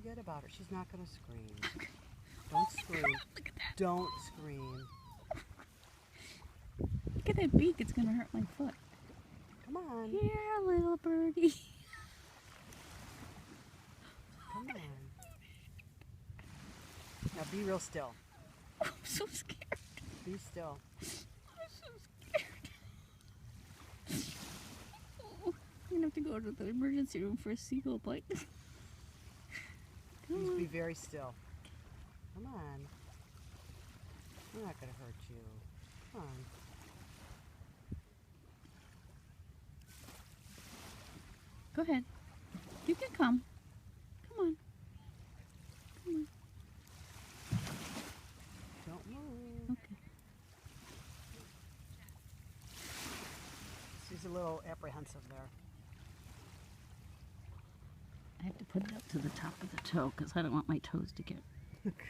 Forget about her. She's not going to scream. Don't scream. Look at that. Don't scream. Look at that beak. It's going to hurt my foot. Come on. Here, little birdie. Come on. Now be real still. I'm so scared. Be still. I'm so scared. Oh, I'm going to have to go to the emergency room for a seagull bite. Please be very still. Come on. We're not going to hurt you. Come on. Go ahead. You can come. Come on. Come on. Don't move. Okay. She's a little apprehensive there. I have to put it up to the top of the toe because I don't want my toes to get... Okay.